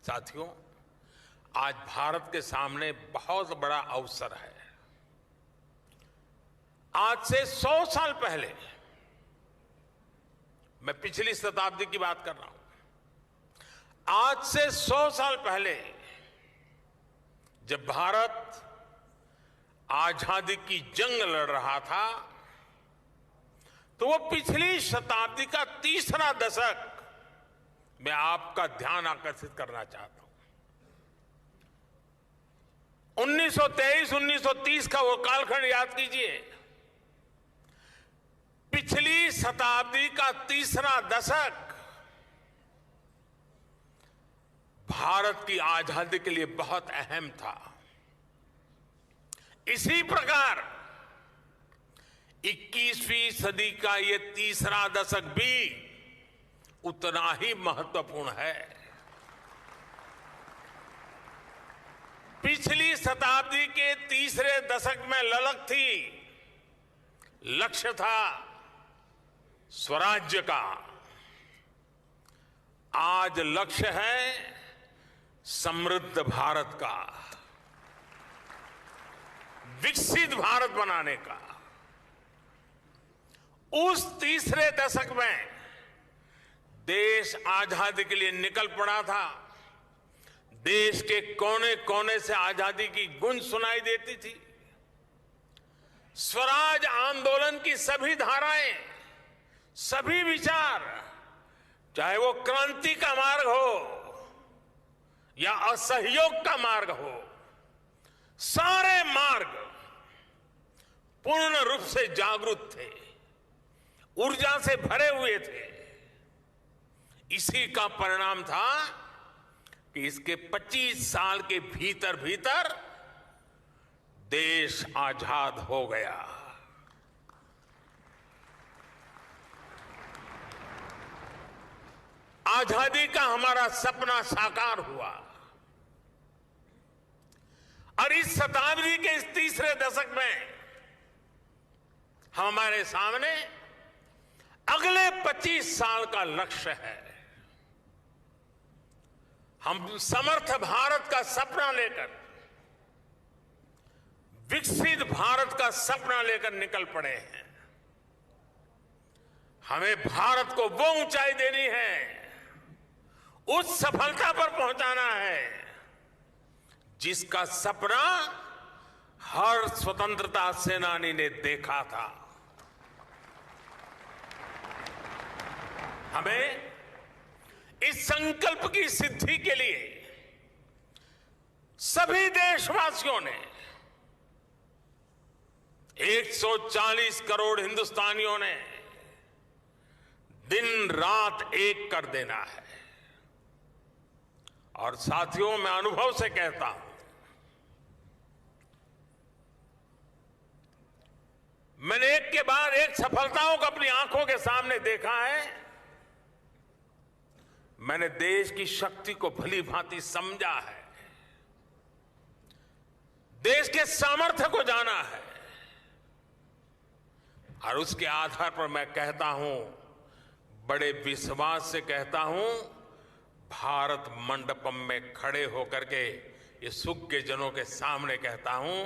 साथियों, आज भारत के सामने बहुत बड़ा अवसर है। आज से 100 साल पहले, मैं पिछली शताब्दी की बात कर रहा हूं, आज से 100 साल पहले जब भारत आजादी की जंग लड़ रहा था, तो वो पिछली शताब्दी का तीसरा दशक मैं आपका ध्यान आकर्षित करना चाहता हूं। 1923-1930 का वो कालखंड याद कीजिए। पिछली शताब्दी का तीसरा दशक भारत की आजादी के लिए बहुत अहम था। इसी प्रकार 21वीं सदी का ये तीसरा दशक भी उतना ही महत्वपूर्ण है। पिछली शताब्दी के तीसरे दशक में ललक थी, लक्ष्य था स्वराज्य का। आज लक्ष्य है समृद्ध भारत का, विकसित भारत बनाने का। उस तीसरे दशक में देश आजादी के लिए निकल पड़ा था। देश के कोने कोने से आजादी की गूंज सुनाई देती थी। स्वराज आंदोलन की सभी धाराएं, सभी विचार, चाहे वो क्रांति का मार्ग हो या असहयोग का मार्ग हो, सारे मार्ग पूर्ण रूप से जागरूक थे, ऊर्जा से भरे हुए थे। इसी का परिणाम था कि इसके 25 साल के भीतर भीतर देश आजाद हो गया। आजादी का हमारा सपना साकार हुआ और इस शताब्दी के इस तीसरे दशक में हमारे सामने अगले 25 साल का लक्ष्य है। हम समर्थ भारत का सपना लेकर, विकसित भारत का सपना लेकर निकल पड़े हैं। हमें भारत को वो ऊंचाई देनी है, उस सफलता पर पहुंचाना है जिसका सपना हर स्वतंत्रता सेनानी ने देखा था। हमें इस संकल्प की सिद्धि के लिए सभी देशवासियों ने, 140 करोड़ हिंदुस्तानियों ने दिन रात एक कर देना है। और साथियों, मैं अनुभव से कहता हूं, मैंने एक के बाद एक सफलताओं को अपनी आंखों के सामने देखा है। मैंने देश की शक्ति को भली भांति समझा है, देश के सामर्थ्य को जाना है, और उसके आधार पर मैं कहता हूं, बड़े विश्वास से कहता हूं, भारत मंडपम में खड़े होकर के ये सुख के जनों के सामने कहता हूं,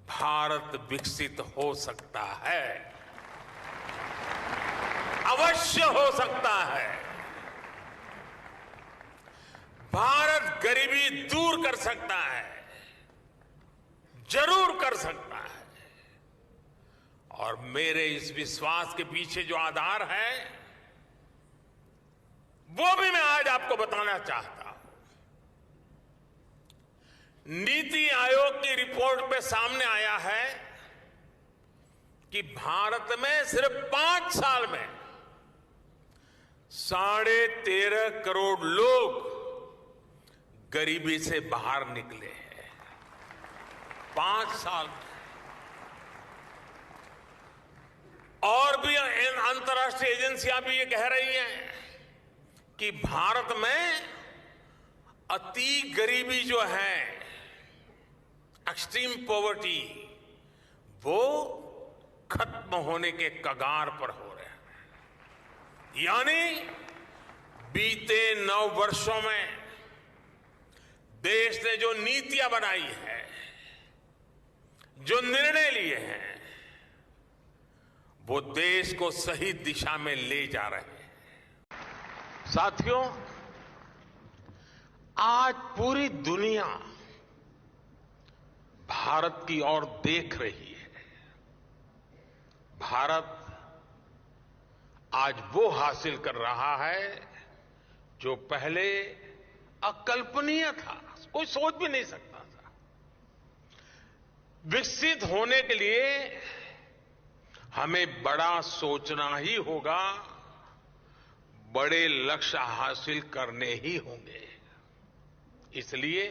भारत विकसित हो सकता है, अवश्य हो सकता है। भारत गरीबी दूर कर सकता है, जरूर कर सकता है। और मेरे इस विश्वास के पीछे जो आधार है, वो भी मैं आज आपको बताना चाहता हूं। नीति आयोग की रिपोर्ट में सामने आया है कि भारत में सिर्फ 5 साल में 13.5 करोड़ लोग गरीबी से बाहर निकले हैं। 5 साल। और भी अंतर्राष्ट्रीय एजेंसियां भी ये कह रही हैं कि भारत में अति गरीबी जो है, एक्सट्रीम पॉवर्टी, वो खत्म होने के कगार पर हो रहे हैं। यानी बीते 9 वर्षों में देश ने जो नीतियां बनाई है, जो निर्णय लिए हैं, वो देश को सही दिशा में ले जा रहे हैं। साथियों, आज पूरी दुनिया भारत की ओर देख रही है। भारत आज वो हासिल कर रहा है जो पहले अकल्पनीय था, कोई सोच भी नहीं सकता था। विकसित होने के लिए हमें बड़ा सोचना ही होगा, बड़े लक्ष्य हासिल करने ही होंगे। इसलिए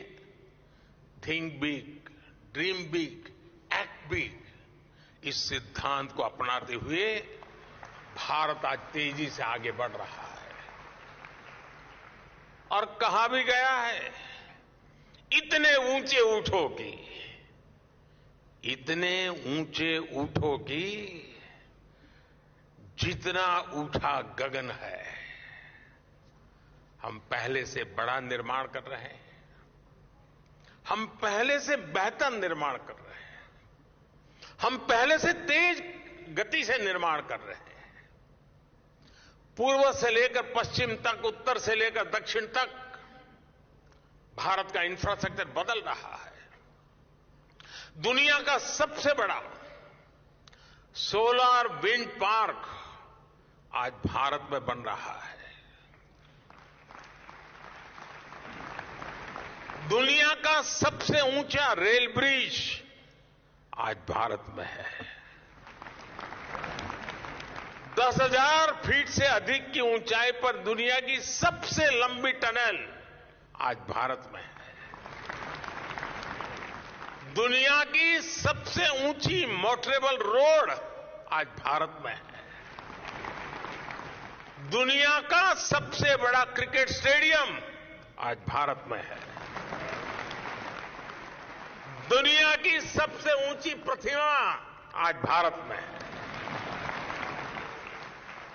think big, dream big, act big, इस सिद्धांत को अपनाते हुए भारत आज तेजी से आगे बढ़ रहा है। और कहा भी गया है, इतने ऊंचे उठोगी, इतने ऊंचे उठोगी जितना ऊंचा गगन है। हम पहले से बड़ा निर्माण कर रहे हैं, हम पहले से बेहतर निर्माण कर रहे हैं, हम पहले से तेज गति से निर्माण कर रहे हैं। पूर्व से लेकर पश्चिम तक, उत्तर से लेकर दक्षिण तक भारत का इंफ्रास्ट्रक्चर बदल रहा है। दुनिया का सबसे बड़ा सोलर विंड पार्क आज भारत में बन रहा है। दुनिया का सबसे ऊंचा रेल ब्रिज आज भारत में है। 10,000 फीट से अधिक की ऊंचाई पर दुनिया की सबसे लंबी टनल आज भारत में है। दुनिया की सबसे ऊंची मोटरेबल रोड आज भारत में है। दुनिया का सबसे बड़ा क्रिकेट स्टेडियम आज भारत में है। दुनिया की सबसे ऊंची प्रतिमा आज भारत में है।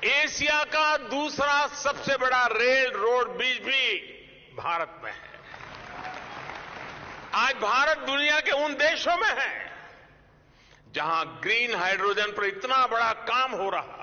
एशिया का दूसरा सबसे बड़ा रेल रोड ब्रिज भी भारत में है। आज भारत दुनिया के उन देशों में है जहां ग्रीन हाइड्रोजन पर इतना बड़ा काम हो रहा है।